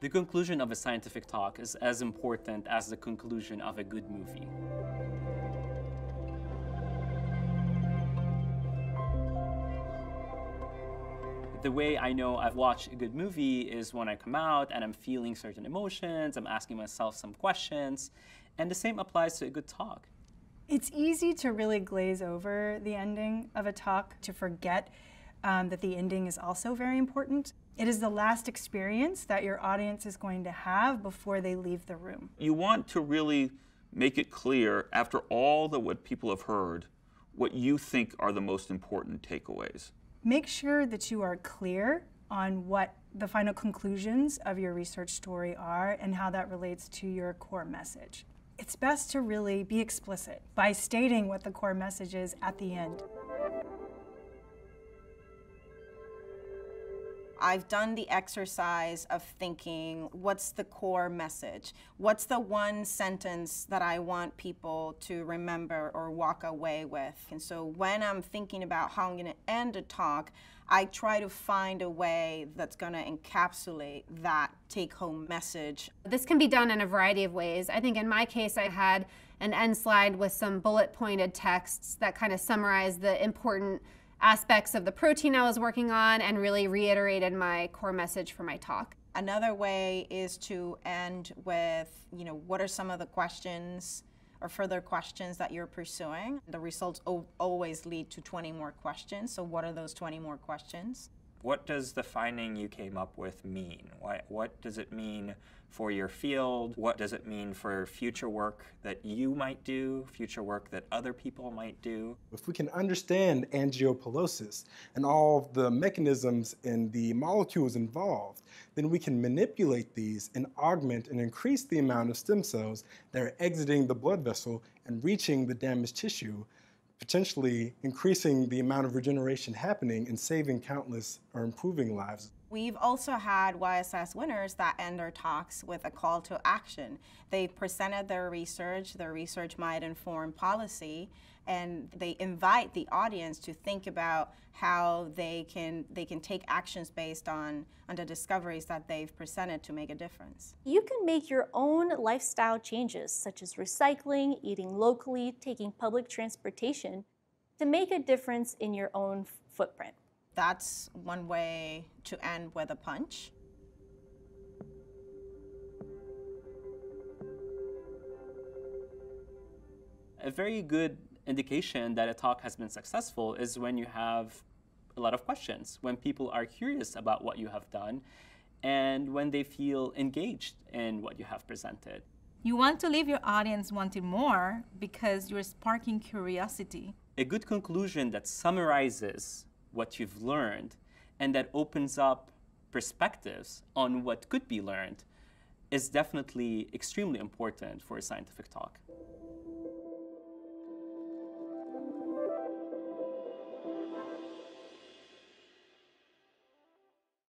The conclusion of a scientific talk is as important as the conclusion of a good movie. The way I know I've watched a good movie is when I come out and I'm feeling certain emotions, I'm asking myself some questions, and the same applies to a good talk. It's easy to really glaze over the ending of a talk, to forget that the ending is also very important. It is the last experience that your audience is going to have before they leave the room. You want to really make it clear, after all what people have heard, what you think are the most important takeaways. Make sure that you are clear on what the final conclusions of your research story are and how that relates to your core message. It's best to really be explicit by stating what the core message is at the end. I've done the exercise of thinking, what's the core message? What's the one sentence that I want people to remember or walk away with? And so when I'm thinking about how I'm going to end a talk, I try to find a way that's going to encapsulate that take-home message. This can be done in a variety of ways. I think in my case, I had an end slide with some bullet-pointed texts that kind of summarize the important aspects of the protein I was working on and really reiterated my core message for my talk. Another way is to end with, what are some of the questions or further questions that you're pursuing? The results always lead to 20 more questions, so what are those 20 more questions? What does the finding you came up with mean? What does it mean for your field? What does it mean for future work that you might do, future work that other people might do? If we can understand angiopolosis and all the mechanisms and the molecules involved, then we can manipulate these and augment and increase the amount of stem cells that are exiting the blood vessel and reaching the damaged tissue, potentially increasing the amount of regeneration happening and saving countless or improving lives. We've also had YSS winners that end their talks with a call to action. They've presented their research might inform policy, and they invite the audience to think about how they can take actions based on the discoveries that they've presented to make a difference. You can make your own lifestyle changes, such as recycling, eating locally, taking public transportation, to make a difference in your own footprint. That's one way to end with a punch. A very good indication that a talk has been successful is when you have a lot of questions, when people are curious about what you have done, and when they feel engaged in what you have presented. You want to leave your audience wanting more because you're sparking curiosity. A good conclusion that summarizes what you've learned and that opens up perspectives on what could be learned is definitely extremely important for a scientific talk.